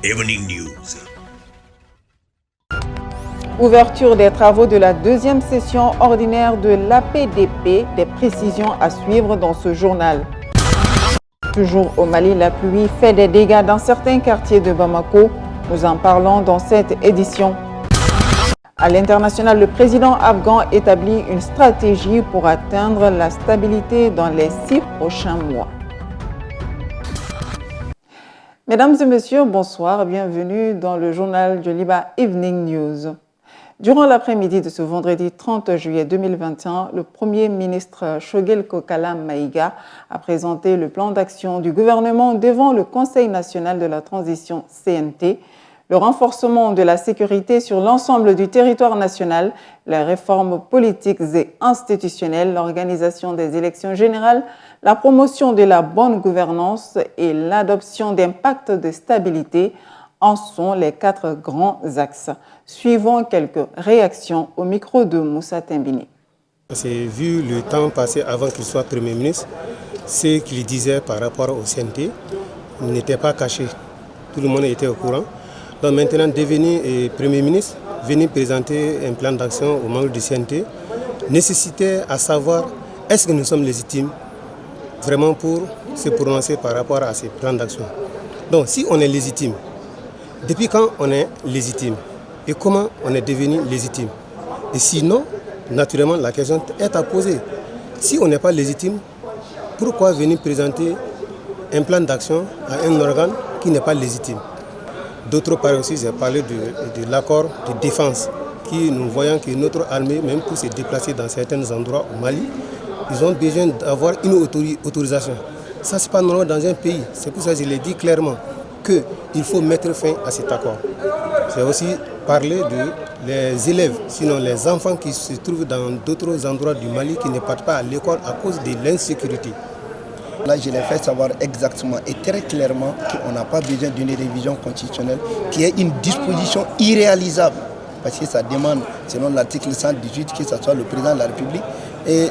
Evening News. Ouverture des travaux de la deuxième session ordinaire de l'APDP, des précisions à suivre dans ce journal. Toujours au Mali, la pluie fait des dégâts dans certains quartiers de Bamako. Nous en parlons dans cette édition. À l'international, le président afghan établit une stratégie pour atteindre la stabilité dans les 6 prochains mois. Mesdames et messieurs, bonsoir, bienvenue dans le journal Joliba Evening News. Durant l'après-midi de ce vendredi 30 juillet 2021, le Premier ministre Shogel Kokala Maïga a présenté le plan d'action du gouvernement devant le Conseil national de la transition CNT, le renforcement de la sécurité sur l'ensemble du territoire national, les réformes politiques et institutionnelles, l'organisation des élections générales, la promotion de la bonne gouvernance et l'adoption d'un pacte de stabilité en sont les 4 grands axes. Suivons quelques réactions au micro de Moussa Tembini. J'ai vu le temps passé avant qu'il soit Premier ministre, ce qu'il disait par rapport au CNT n'était pas caché. Tout le monde était au courant. Donc maintenant, devenir Premier ministre, venir présenter un plan d'action aux membres du CNT, nécessitait à savoir est-ce que nous sommes légitimes vraiment pour se prononcer par rapport à ces plans d'action. Donc si on est légitime, depuis quand on est légitime et comment on est devenu légitime? Et sinon, naturellement, la question est à poser. Si on n'est pas légitime, pourquoi venir présenter un plan d'action à un organe qui n'est pas légitime? D'autre part aussi, j'ai parlé de l'accord de défense, qui nous voyons que notre armée, même pour se déplacer dans certains endroits au Mali, ils ont besoin d'avoir une autorisation. Ça, ce n'est pas normal dans un pays. C'est pour ça que je l'ai dit clairement qu'il faut mettre fin à cet accord. J'ai aussi parlé des élèves, sinon les enfants qui se trouvent dans d'autres endroits du Mali qui ne partent pas à l'école à cause de l'insécurité. Là, je l'ai fait savoir exactement et très clairement qu'on n'a pas besoin d'une révision constitutionnelle qui est une disposition irréalisable. Parce que ça demande, selon l'article 118, que ce soit le président de la République et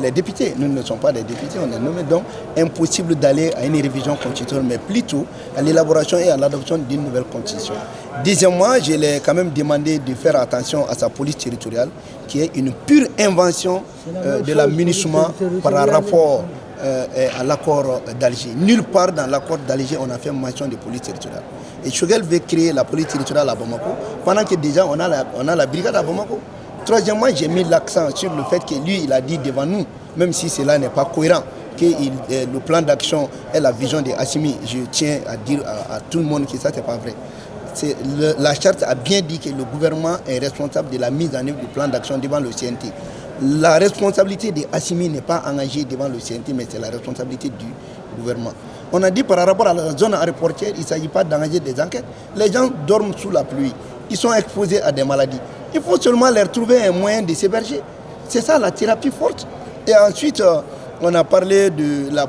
les députés. Nous ne sommes pas des députés, on est nommés, donc impossible d'aller à une révision constitutionnelle, mais plutôt à l'élaboration et à l'adoption d'une nouvelle constitution. Deuxièmement, je l'ai quand même demandé de faire attention à sa police territoriale, qui est une pure invention de la MINUSMA par rapport à l'accord d'Alger. Nulle part dans l'accord d'Alger, on a fait mention de police territoriale. Et Shogel veut créer la police territoriale à Bamako, pendant que déjà on a la brigade à Bamako. Troisièmement, j'ai mis l'accent sur le fait que lui, il a dit devant nous, même si cela n'est pas cohérent, que le plan d'action est la vision de Assimi. Je tiens à dire à tout le monde que ça, ce n'est pas vrai. La charte a bien dit que le gouvernement est responsable de la mise en œuvre du plan d'action devant le CNT. La responsabilité de Assimi n'est pas engagée devant le CNT, mais c'est la responsabilité du gouvernement. On a dit par rapport à la zone aéroportière, il ne s'agit pas d'engager des enquêtes. Les gens dorment sous la pluie, ils sont exposés à des maladies. Il faut seulement leur trouver un moyen de s'héberger. C'est ça la thérapie forte. Et ensuite, on a parlé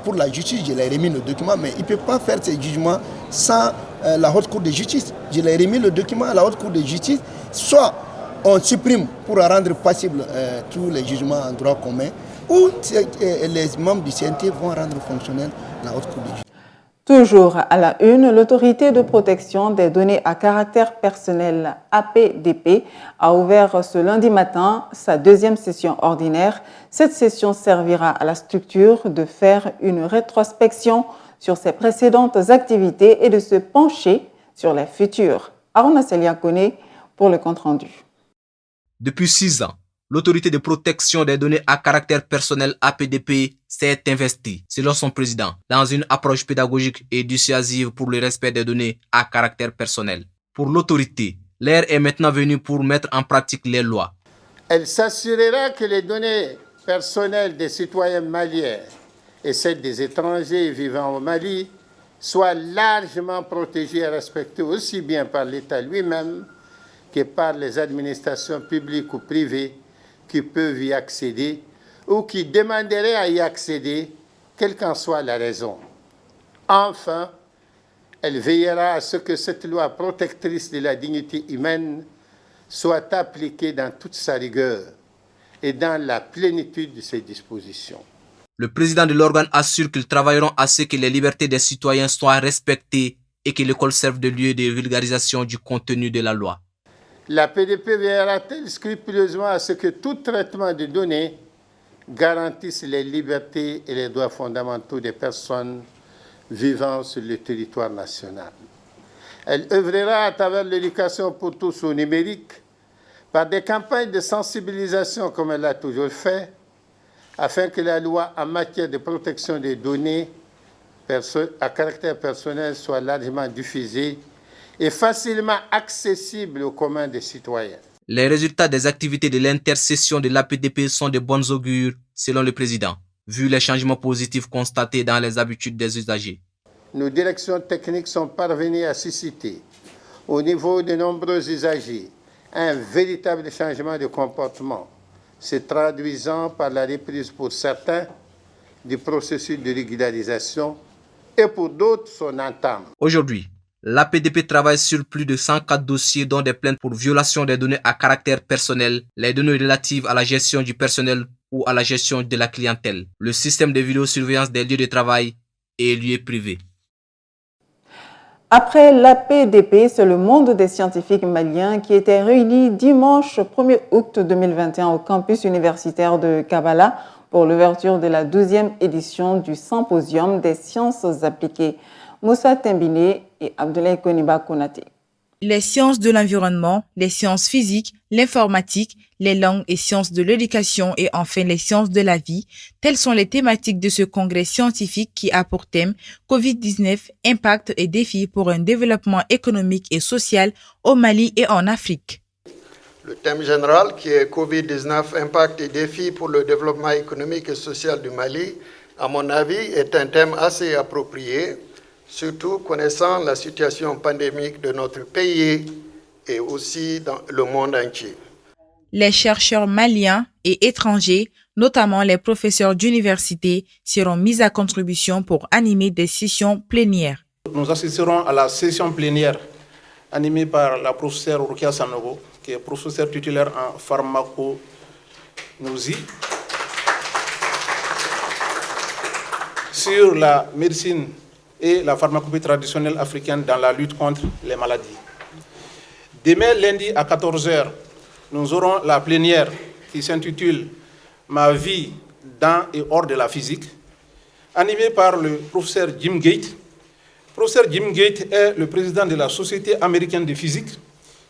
pour la justice, je l'ai remis le document, mais il ne peut pas faire ces jugements sans la haute cour de justice. Je l'ai remis le document à la haute cour de justice, soit on supprime pour rendre passible tous les jugements en droit commun, ou les membres du CNT vont rendre fonctionnel la haute cour de justice. Toujours à la une, l'autorité de protection des données à caractère personnel APDP a ouvert ce lundi matin sa deuxième session ordinaire. Cette session servira à la structure de faire une rétrospection sur ses précédentes activités et de se pencher sur les futures. Aruna Seliakone pour le compte-rendu. Depuis 6 ans, l'autorité de protection des données à caractère personnel APDP s'est investie, selon son président, dans une approche pédagogique et dissuasive pour le respect des données à caractère personnel. Pour l'autorité, l'heure est maintenant venue pour mettre en pratique les lois. Elle s'assurera que les données personnelles des citoyens maliens et celles des étrangers vivant au Mali soient largement protégées et respectées aussi bien par l'État lui-même que par les administrations publiques ou privées qui peuvent y accéder ou qui demanderaient à y accéder, quelle qu'en soit la raison. Enfin, elle veillera à ce que cette loi protectrice de la dignité humaine soit appliquée dans toute sa rigueur et dans la plénitude de ses dispositions. Le président de l'organe assure qu'ils travailleront à ce que les libertés des citoyens soient respectées et que l'école serve de lieu de vulgarisation du contenu de la loi. La PDP veillera-t-elle scrupuleusement à ce que tout traitement de données garantisse les libertés et les droits fondamentaux des personnes vivant sur le territoire national? Elle œuvrera à travers l'éducation pour tous au numérique, par des campagnes de sensibilisation comme elle l'a toujours fait, afin que la loi en matière de protection des données à caractère personnel soit largement diffusée et facilement accessible aux communs des citoyens. Les résultats des activités de l'intercession de l'APDP sont de bonnes augures, selon le président, vu les changements positifs constatés dans les habitudes des usagers. Nos directions techniques sont parvenues à susciter, au niveau de nombreux usagers, un véritable changement de comportement, se traduisant par la reprise pour certains du processus de régularisation et pour d'autres son entame. Aujourd'hui, l'APDP travaille sur plus de 104 dossiers dont des plaintes pour violation des données à caractère personnel, les données relatives à la gestion du personnel ou à la gestion de la clientèle, le système de vidéosurveillance des lieux de travail et lieux privés. Après l'APDP, c'est le monde des scientifiques maliens qui était réuni dimanche 1er août 2021 au campus universitaire de Kabala pour l'ouverture de la 12e édition du Symposium des sciences appliquées. Moussa Tembine et Abdoulaye Koniba Konaté. Les sciences de l'environnement, les sciences physiques, l'informatique, les langues et sciences de l'éducation et enfin les sciences de la vie, telles sont les thématiques de ce congrès scientifique qui a pour thème Covid-19, impact et défis pour un développement économique et social au Mali et en Afrique. Le thème général qui est Covid-19, impact et défis pour le développement économique et social du Mali, à mon avis, est un thème assez approprié, surtout connaissant la situation pandémique de notre pays et aussi dans le monde entier. Les chercheurs maliens et étrangers, notamment les professeurs d'université, seront mis à contribution pour animer des sessions plénières. Nous assisterons à la session plénière animée par la professeure Rukia Sanogo, qui est professeure titulaire en pharmacognosie, sur la médecine et la pharmacopée traditionnelle africaine dans la lutte contre les maladies. Demain, lundi à 14h, nous aurons la plénière qui s'intitule « Ma vie dans et hors de la physique », animée par le professeur Jim Gate. Le professeur Jim Gate est le président de la Société américaine de physique,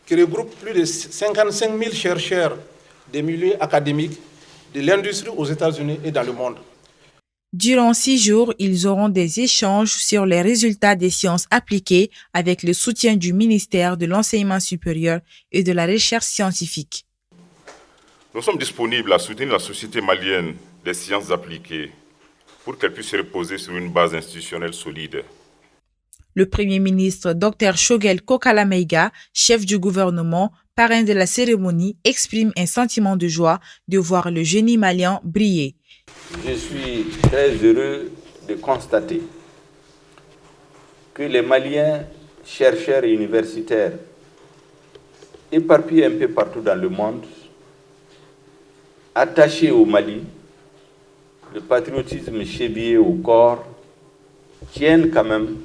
qui regroupe plus de 55 000 chercheurs des milieux académiques, de l'industrie aux États-Unis et dans le monde. Durant 6 jours, ils auront des échanges sur les résultats des sciences appliquées avec le soutien du ministère de l'Enseignement supérieur et de la Recherche scientifique. Nous sommes disponibles à soutenir la société malienne des sciences appliquées pour qu'elle puisse reposer sur une base institutionnelle solide. Le Premier ministre Dr Shogel Kokala-Maïga, chef du gouvernement, parrain de la cérémonie, exprime un sentiment de joie de voir le génie malien briller. Je suis très heureux de constater que les Maliens, chercheurs et universitaires, éparpillés un peu partout dans le monde, attachés au Mali, le patriotisme chevillé au corps, tiennent quand même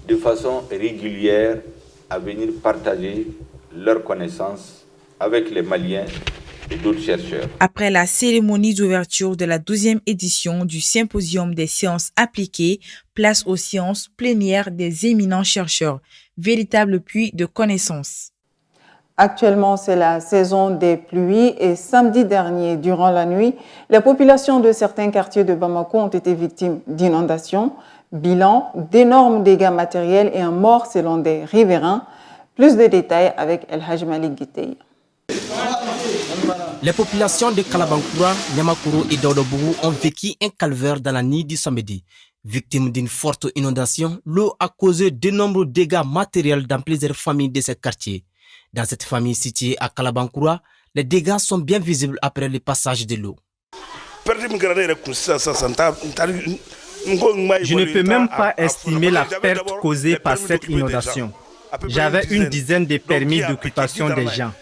de façon régulière à venir partager leurs connaissances avec les Maliens et d'autres chercheurs. Après la cérémonie d'ouverture de la 12e édition du Symposium des sciences appliquées, place aux séances plénières des éminents chercheurs, véritable puits de connaissances. Actuellement, c'est la saison des pluies et samedi dernier, durant la nuit, les populations de certains quartiers de Bamako ont été victimes d'inondations. Bilan, d'énormes dégâts matériels et un mort selon des riverains. Plus de détails avec El Haj Malik Guitei. Les populations de Kalabankoura, Nyamakuru et Dodobougou ont vécu un calvaire dans la nuit du samedi. Victimes d'une forte inondation, l'eau a causé de nombreux dégâts matériels dans plusieurs familles de ces quartiers. Dans cette famille située à Kalabankoura, les dégâts sont bien visibles après le passage de l'eau. Je ne peux même pas estimer la perte causée par cette inondation. J'avais une dizaine de permis d'occupation des gens.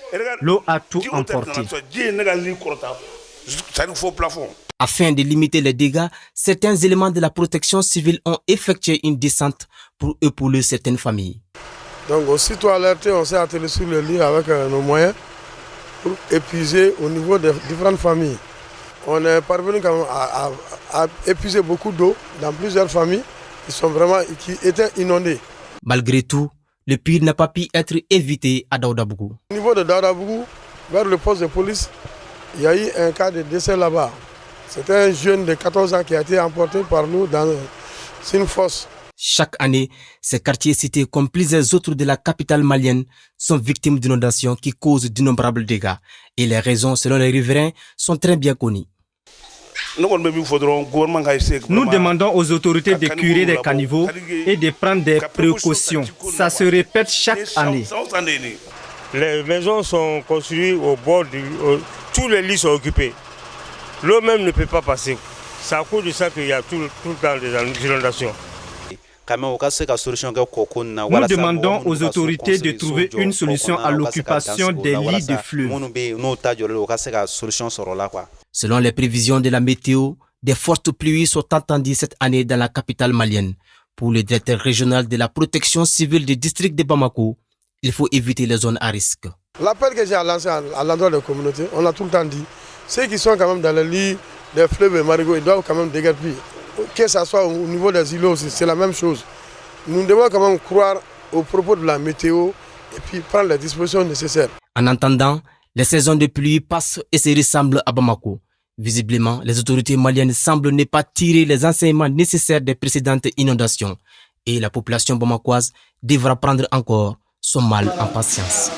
L'eau a tout emporté. Afin de limiter les dégâts, certains éléments de la protection civile ont effectué une descente pour épauler certaines familles. Donc aussitôt alerté, on s'est attelé sur le lit avec nos moyens pour épuiser au niveau des différentes familles. On est parvenu quand même à épuiser beaucoup d'eau dans plusieurs familles qui étaient inondées. Malgré tout, le pire n'a pas pu être évité à Daoudabougou. Au niveau de Daoudabougou, vers le poste de police, il y a eu un cas de décès là-bas. C'était un jeune de 14 ans qui a été emporté par nous dans une fosse. Chaque année, ces quartiers cités comme plusieurs autres de la capitale malienne sont victimes d'inondations qui causent d'innombrables dégâts. Et les raisons, selon les riverains, sont très bien connues. Nous demandons aux autorités de curer des caniveaux et de prendre des précautions. Ça se répète chaque année. Les maisons sont construites au bord tous les lits sont occupés. L'eau même ne peut pas passer. C'est à cause de ça qu'il y a tout le temps des inondations. Nous demandons aux autorités de trouver une solution à l'occupation des lits de fleuve. Selon les prévisions de la météo, des fortes pluies sont attendues cette année dans la capitale malienne. Pour le directeur régional de la protection civile du district de Bamako, il faut éviter les zones à risque. L'appel que j'ai lancé à l'endroit des communautés, on a tout le temps dit, ceux qui sont quand même dans les lits des fleuves et marigots, ils doivent quand même déguerpir. Que ce soit au niveau des îlots aussi, c'est la même chose. Nous devons quand même croire aux propos de la météo et puis prendre les dispositions nécessaires. En attendant, les saisons de pluie passent et se ressemblent à Bamako. Visiblement, les autorités maliennes semblent ne pas tirer les enseignements nécessaires des précédentes inondations. Et la population bamakoise devra prendre encore son mal en patience.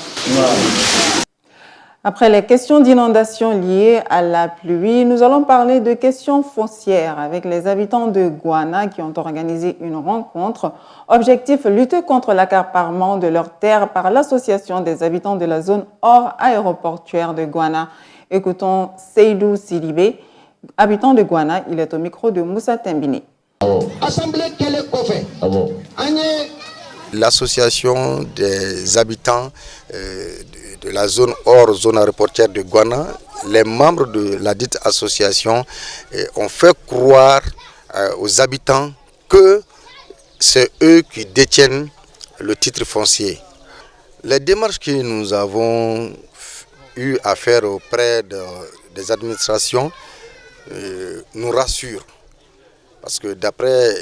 Après les questions d'inondation liées à la pluie, nous allons parler de questions foncières avec les habitants de Goana qui ont organisé une rencontre. Objectif, lutter contre l'accaparement de leurs terres par l'association des habitants de la zone hors aéroportuaire de Goana. Écoutons Seydou Sidibé, habitant de Goana. Il est au micro de Moussa Tembini. L'association des habitants de la zone hors zone aéroportuaire de Goana, les membres de la dite association ont fait croire aux habitants que c'est eux qui détiennent le titre foncier. Les démarches que nous avons eu à faire auprès des administrations nous rassurent. Parce que d'après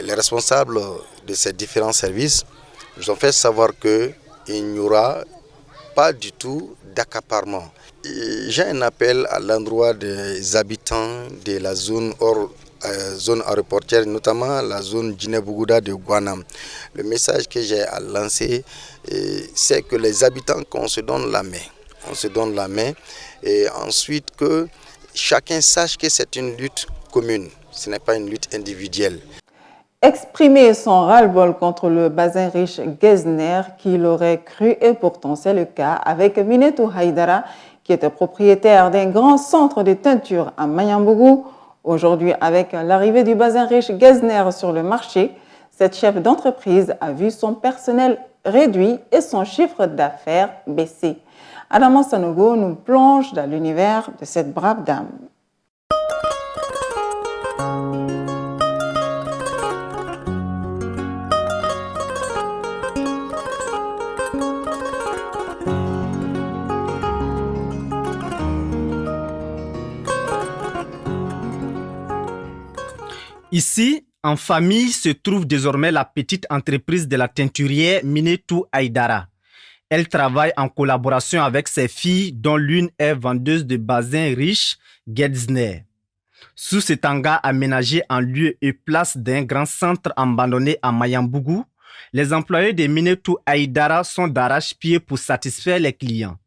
les responsables de ces différents services, nous ont fait savoir qu'il n'y aura pas du tout d'accaparement. J'ai un appel à l'endroit des habitants de la zone hors zone aéroportuaire, notamment la zone Djinebougouda de Goana. Le message que j'ai à lancer, c'est que les habitants, qu'on se donne la main. On se donne la main et ensuite que chacun sache que c'est une lutte commune, ce n'est pas une lutte individuelle. Exprimer son ras-le-bol contre le bassin riche Guezner qu'il aurait cru, et pourtant c'est le cas, avec Minetou Haïdara, qui était propriétaire d'un grand centre de teinture à Mayambougou. Aujourd'hui, avec l'arrivée du bassin riche Guezner sur le marché, cette chef d'entreprise a vu son personnel réduit et son chiffre d'affaires baisser. Adama Sanogo nous plonge dans l'univers de cette brave dame. Ici, en famille, se trouve désormais la petite entreprise de la teinturière Minetou Haïdara. Elle travaille en collaboration avec ses filles, dont l'une est vendeuse de bassins riches, Guezner. Sous cet hangar aménagé en lieu et place d'un grand centre abandonné à Mayambougou, les employés de Minetou Haïdara sont d'arrache-pied pour satisfaire les clients.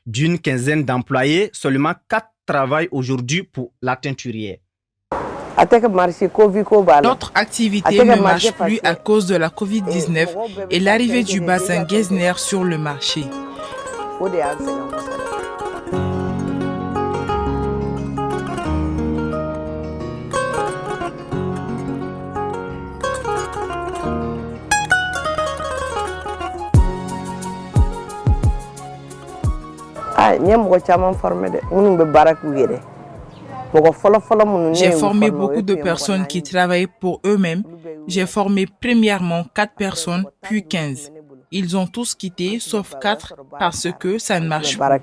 D'une quinzaine d'employés, seulement 4 travaillent aujourd'hui pour la teinturière. Notre activité ne marche plus à cause de la Covid-19 et l'arrivée du bassin Guezner sur le marché. J'ai formé beaucoup de personnes qui travaillent pour eux-mêmes. J'ai formé premièrement 4 personnes, puis 15. Ils ont tous quitté, sauf 4, parce que ça ne marche pas.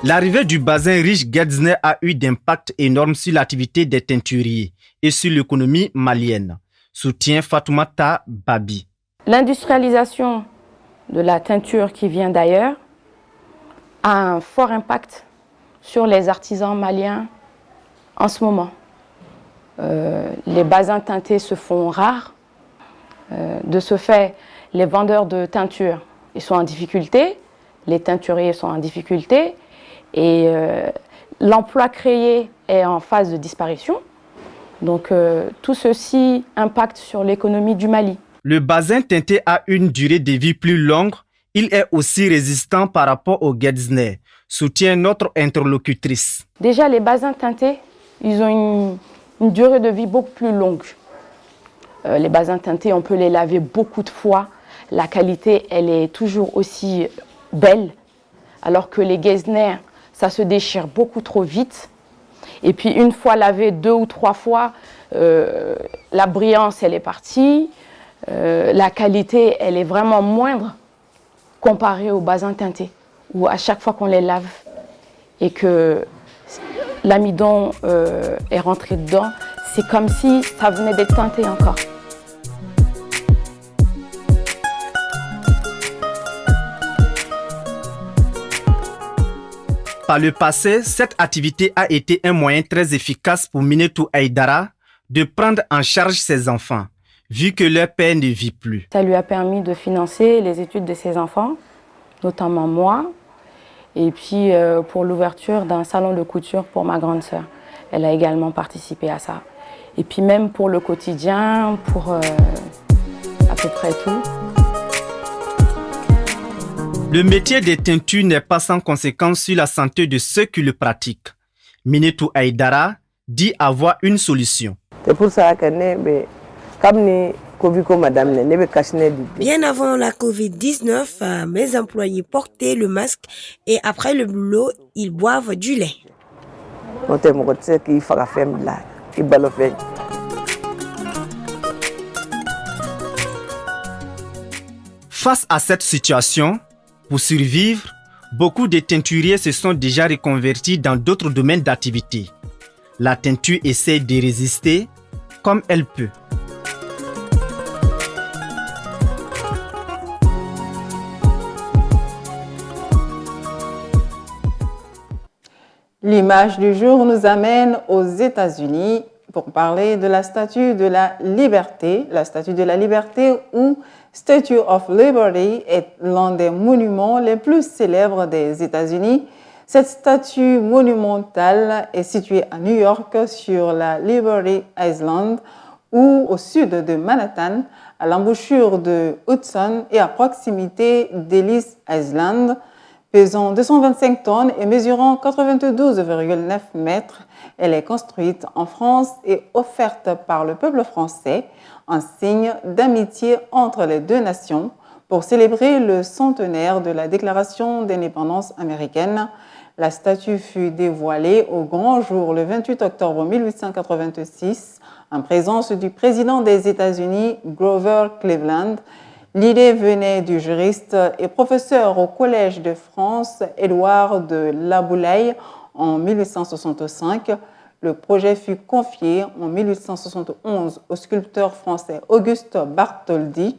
L'arrivée du bassin riche Guedsner a eu d'impact énorme sur l'activité des teinturiers et sur l'économie malienne, soutient Fatoumata Babi. L'industrialisation de la teinture qui vient d'ailleurs a un fort impact sur les artisans maliens en ce moment. Les bassins teintés se font rares. De ce fait, les vendeurs de teinture ils sont en difficulté, les teinturiers sont en difficulté et l'emploi créé est en phase de disparition. Donc tout ceci impacte sur l'économie du Mali. Le bassin teinté a une durée de vie plus longue. Il est aussi résistant par rapport au Guedsner, soutient notre interlocutrice. Déjà, les bassins teintés, ils ont une durée de vie beaucoup plus longue. Les bassins teintés, on peut les laver beaucoup de fois. La qualité, elle est toujours aussi belle. Alors que les Guedsner, ça se déchire beaucoup trop vite. Et puis, une fois lavé 2 ou 3 fois, la brillance, elle est partie. La qualité, elle est vraiment moindre comparée aux bassins teintés, où à chaque fois qu'on les lave et que l'amidon est rentré dedans, c'est comme si ça venait d'être teinté encore. Par le passé, cette activité a été un moyen très efficace pour Minetou Haïdara de prendre en charge ses enfants, vu que leur père ne vit plus. Ça lui a permis de financer les études de ses enfants, notamment moi, et puis pour l'ouverture d'un salon de couture pour ma grande sœur. Elle a également participé à ça. Et puis même pour le quotidien, pour à peu près tout. Le métier des teintures n'est pas sans conséquence sur la santé de ceux qui le pratiquent. Minetou Haïdara dit avoir une solution. C'est pour ça que bien avant la Covid-19, mes employés portaient le masque et après le boulot, ils boivent du lait. Face à cette situation, pour survivre, beaucoup de teinturiers se sont déjà reconvertis dans d'autres domaines d'activité. La teinture essaie de résister comme elle peut. L'image du jour nous amène aux États-Unis pour parler de la Statue de la Liberté. La Statue de la Liberté ou Statue of Liberty est l'un des monuments les plus célèbres des États-Unis. Cette statue monumentale est située à New York sur la Liberty Island ou au sud de Manhattan, à l'embouchure de Hudson et à proximité d'Ellis Island. Pesant 225 tonnes et mesurant 92,9 mètres, elle est construite en France et offerte par le peuple français, un signe d'amitié entre les deux nations pour célébrer le centenaire de la Déclaration d'indépendance américaine. La statue fut dévoilée au grand jour le 28 octobre 1886 en présence du président des États-Unis, Grover Cleveland. L'idée venait du juriste et professeur au Collège de France, Édouard de Laboulaye, en 1865. Le projet fut confié en 1871 au sculpteur français Auguste Bartholdi.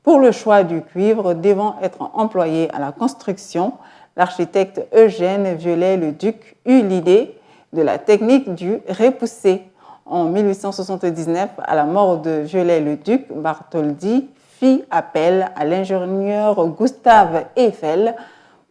Pour le choix du cuivre devant être employé à la construction, l'architecte Eugène Viollet-le-Duc eut l'idée de la technique du repoussé. En 1879, à la mort de Viollet-le-Duc, Bartholdi fit appel à l'ingénieur Gustave Eiffel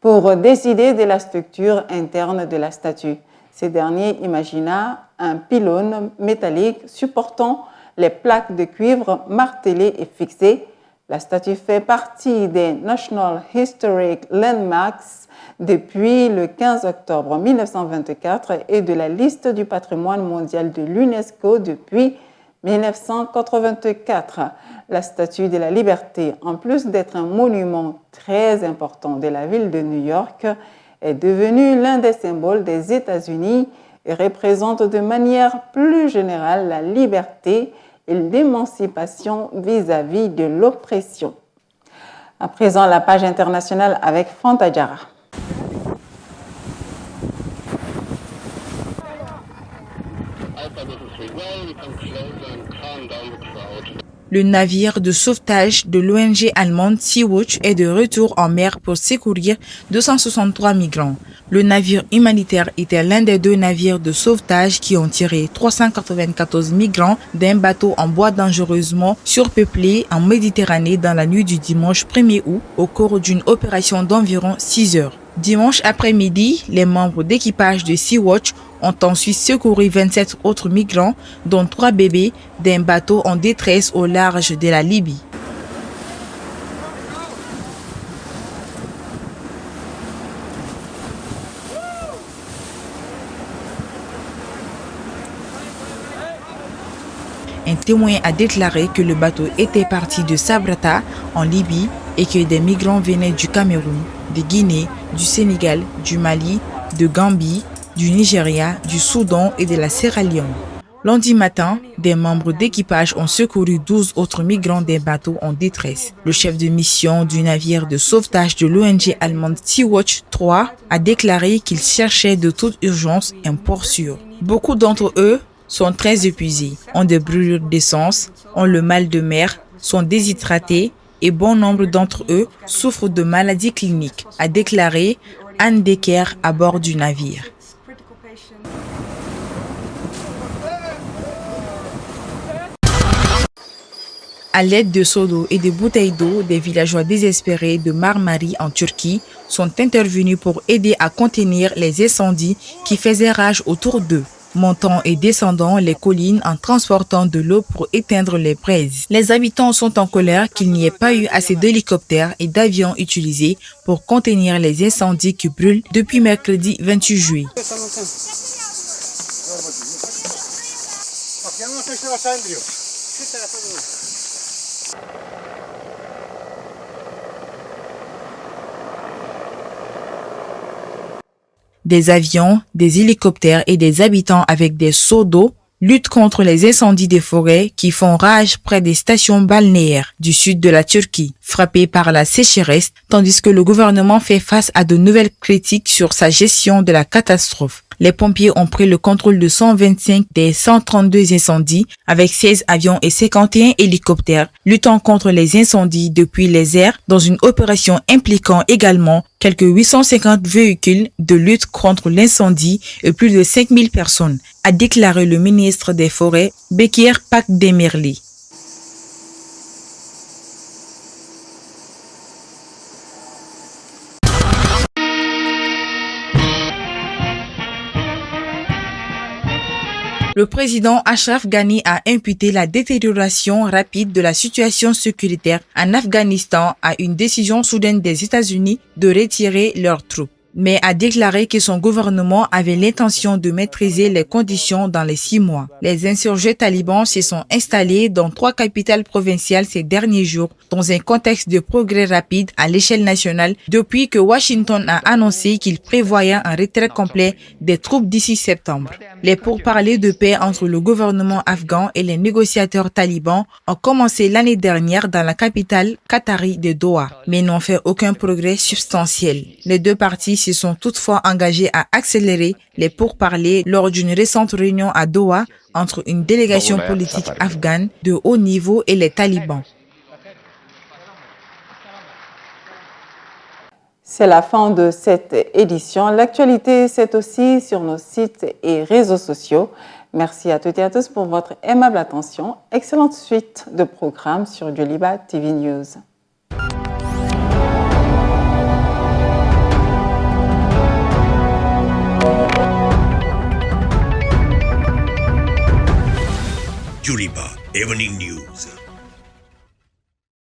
pour décider de la structure interne de la statue. Ce dernier imagina un pylône métallique supportant les plaques de cuivre martelées et fixées. La statue fait partie des National Historic Landmarks depuis le 15 octobre 1924 et de la liste du patrimoine mondial de l'UNESCO depuis 1984, la Statue de la Liberté, en plus d'être un monument très important de la ville de New York, est devenue l'un des symboles des États-Unis et représente de manière plus générale la liberté et l'émancipation vis-à-vis de l'oppression. À présent, la page internationale avec Fanta Diarra. Le navire de sauvetage de l'ONG allemande Sea-Watch est de retour en mer pour secourir 263 migrants. Le navire humanitaire était l'un des 2 navires de sauvetage qui ont tiré 394 migrants d'un bateau en bois dangereusement surpeuplé en Méditerranée dans la nuit du dimanche 1er août au cours d'une opération d'environ 6 heures. Dimanche après-midi, les membres d'équipage de Sea-Watch ont ensuite secouru 27 autres migrants, dont 3 bébés, d'un bateau en détresse au large de la Libye. Un témoin a déclaré que le bateau était parti de Sabrata, en Libye, et que des migrants venaient du Cameroun, de Guinée, du Sénégal, du Mali, de Gambie, du Nigeria, du Soudan et de la Sierra Leone. Lundi matin, des membres d'équipage ont secouru 12 autres migrants des bateaux en détresse. Le chef de mission du navire de sauvetage de l'ONG allemande Sea-Watch 3 a déclaré qu'il cherchait de toute urgence un port sûr. Beaucoup d'entre eux sont très épuisés, ont des brûlures d'essence, ont le mal de mer, sont déshydratés et bon nombre d'entre eux souffrent de maladies cliniques, a déclaré Anne Decker à bord du navire. À l'aide de seaux d'eau et de bouteilles d'eau, des villageois désespérés de Marmari en Turquie sont intervenus pour aider à contenir les incendies qui faisaient rage autour d'eux, montant et descendant les collines en transportant de l'eau pour éteindre les braises. Les habitants sont en colère qu'il n'y ait pas eu assez d'hélicoptères et d'avions utilisés pour contenir les incendies qui brûlent depuis mercredi 28 juillet. Des avions, des hélicoptères et des habitants avec des seaux d'eau luttent contre les incendies des forêts qui font rage près des stations balnéaires du sud de la Turquie, frappées par la sécheresse, tandis que le gouvernement fait face à de nouvelles critiques sur sa gestion de la catastrophe. Les pompiers ont pris le contrôle de 125 des 132 incendies avec 16 avions et 51 hélicoptères luttant contre les incendies depuis les airs dans une opération impliquant également quelques 850 véhicules de lutte contre l'incendie et plus de 5000 personnes, a déclaré le ministre des Forêts, Bekir Pakdemirli. Le président Ashraf Ghani a imputé la détérioration rapide de la situation sécuritaire en Afghanistan à une décision soudaine des États-Unis de retirer leurs troupes, mais a déclaré que son gouvernement avait l'intention de maîtriser les conditions dans les 6 mois. Les insurgés talibans se sont installés dans 3 capitales provinciales ces derniers jours dans un contexte de progrès rapide à l'échelle nationale depuis que Washington a annoncé qu'il prévoyait un retrait complet des troupes d'ici septembre. Les pourparlers de paix entre le gouvernement afghan et les négociateurs talibans ont commencé l'année dernière dans la capitale qatari de Doha, mais n'ont fait aucun progrès substantiel. Les 2 parties se sont toutefois engagés à accélérer les pourparlers lors d'une récente réunion à Doha entre une délégation politique afghane de haut niveau et les talibans. C'est la fin de cette édition. L'actualité, c'est aussi sur nos sites et réseaux sociaux. Merci à toutes et à tous pour votre aimable attention. Excellente suite de programmes sur Joliba TV News. Joliba Evening News.